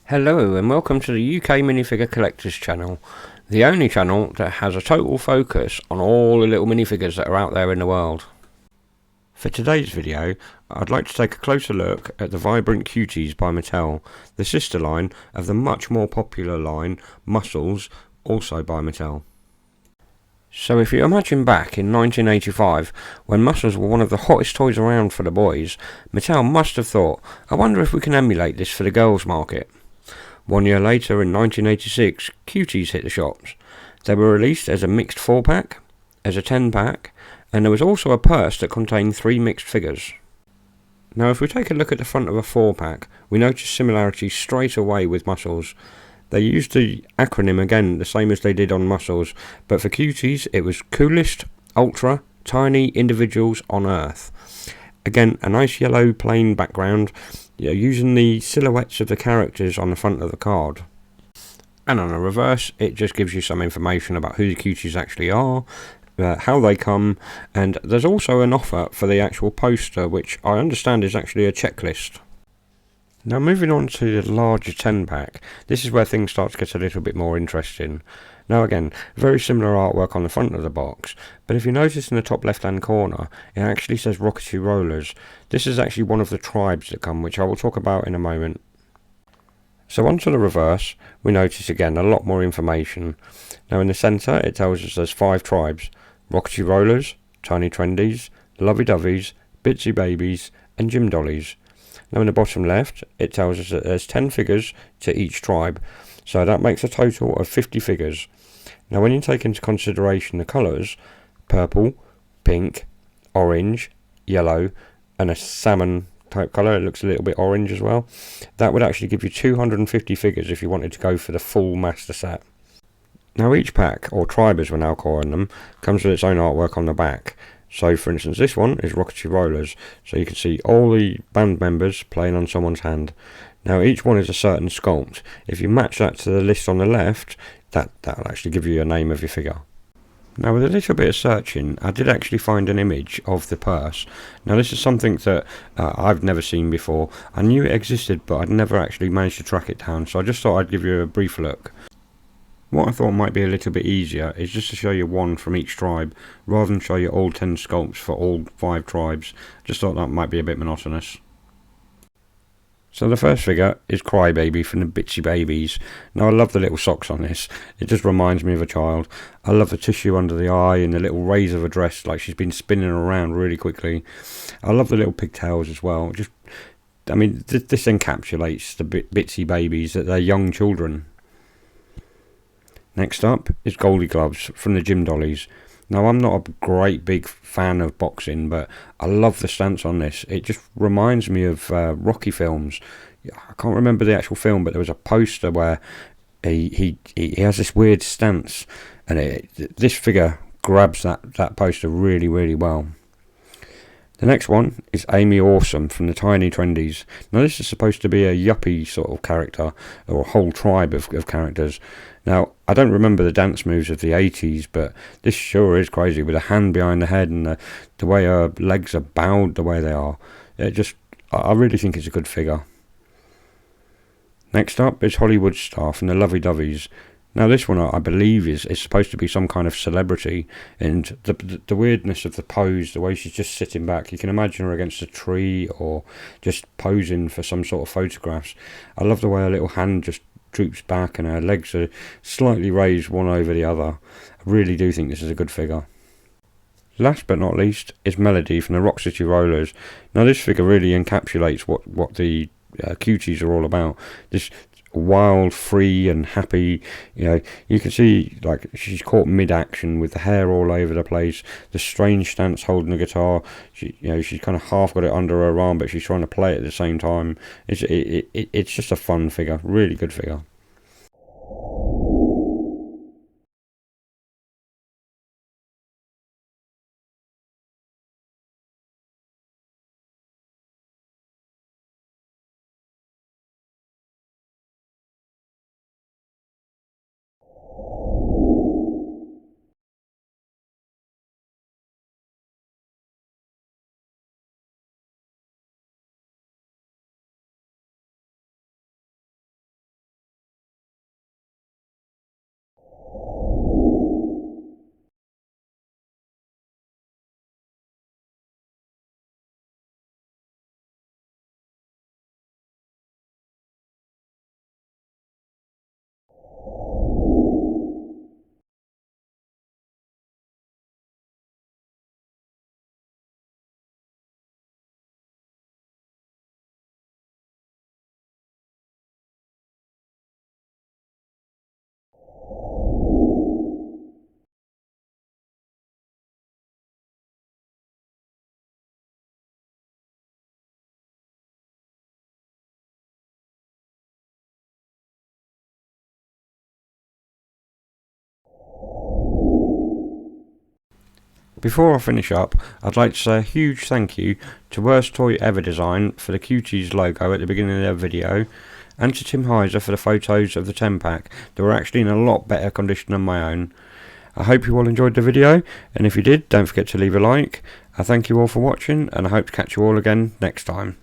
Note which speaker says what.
Speaker 1: Hello and welcome to the UK Minifigure Collectors channel, the only channel that has a total focus on all the little minifigures that are out there in the world. For today's video, I'd like to take a closer look at the vibrant Cuties by Mattel, the sister line of the much more popular line Muscles, also by Mattel. So if you imagine back in 1985, when Muscles were one of the hottest toys around for the boys, Mattel must have thought, I wonder if we can emulate this for the girls market. 1 year later, in 1986, Cuties hit the shops. They were released as a mixed 4-pack, as a 10-pack, and there was also a purse that contained 3 mixed figures. Now if we take a look at the front of a 4-pack, we notice similarities straight away with Muscles. They used the acronym again, the same as they did on Muscles, but for Cuties it was Coolest, Ultra, Tiny Individuals on Earth. Again, a nice yellow plain background, using the silhouettes of the characters on the front of the card. And on the reverse, it just gives you some information about who the Cuties actually are, how they come, and there's also an offer for the actual poster, which I understand is actually a checklist. Now moving on to the larger 10-pack, this is where things start to get a little bit more interesting. Now again, very similar artwork on the front of the box, but if you notice in the top left hand corner, it actually says Rocketry Rollers. This is actually one of the tribes that come, which I will talk about in a moment. So onto the reverse, we notice again a lot more information. Now in the centre, it tells us there's 5 tribes: Rocketry Rollers, Tiny Twenties, Lovey Doveys, Bitsy Babies, and Gym Dollies. Now in the bottom left, it tells us that there's 10 figures to each tribe, so that makes a total of 50 figures. Now when you take into consideration the colours, purple, pink, orange, yellow, and a salmon type colour, it looks a little bit orange as well, that would actually give you 250 figures if you wanted to go for the full master set. Now each pack, or tribe as we're now calling them, comes with its own artwork on the back. So for instance, this one is Rocketry Rollers, so you can see all the band members playing on someone's hand. Now each one is a certain sculpt. If you match that to the list on the left, that'll actually give you a name of your figure. Now with a little bit of searching, I did actually find an image of the purse. Now this is something that I've never seen before. I knew it existed, but I'd never actually managed to track it down, so I just thought I'd give you a brief look. What I thought might be a little bit easier is just to show you one from each tribe, rather than show you all 10 sculpts for all 5 tribes. Just thought that might be a bit monotonous. So the first figure is Crybaby from the Bitsy Babies. Now I love the little socks on this, it just reminds me of a child. I love the tissue under the eye and the little raise of a dress, like she's been spinning around really quickly. I love the little pigtails as well. This encapsulates the Bitsy Babies, that they're young children. Next up is Goldie Gloves from the Gym Dollies. Now I'm not a great big fan of boxing, but I love the stance on this. It just reminds me of Rocky films. I can't remember the actual film, but there was a poster where he has this weird stance, and this figure grabs that poster really, really well. The next one is Amy Awesome from the Tiny Twenties. Now this is supposed to be a yuppie sort of character, or a whole tribe of characters. Now I don't remember the dance moves of the 80s, but this sure is crazy, with a hand behind the head and the way her legs are bowed the way they are. I really think it's a good figure. Next up is Hollywood Star from the Lovey Doveys. Now this one I believe is supposed to be some kind of celebrity, and the weirdness of the pose, the way she's just sitting back, you can imagine her against a tree or just posing for some sort of photographs. I love the way her little hand just droops back and her legs are slightly raised one over the other. I really do think this is a good figure. Last but not least is Melody from the Rocketry Rollers. Now this figure really encapsulates what the Cuties are all about. This wild, free and happy, you can see like she's caught mid-action with the hair all over the place, the strange stance holding the guitar. She's kind of half got it under her arm, but she's trying to play it at the same time. It's just a fun figure, really good figure. Before I finish up, I'd like to say a huge thank you to Worst Toy Ever Design for the Cuties logo at the beginning of their video, and to Tim Heiser for the photos of the 10-pack that were actually in a lot better condition than my own. I hope you all enjoyed the video, and if you did, don't forget to leave a like. I thank you all for watching, and I hope to catch you all again next time.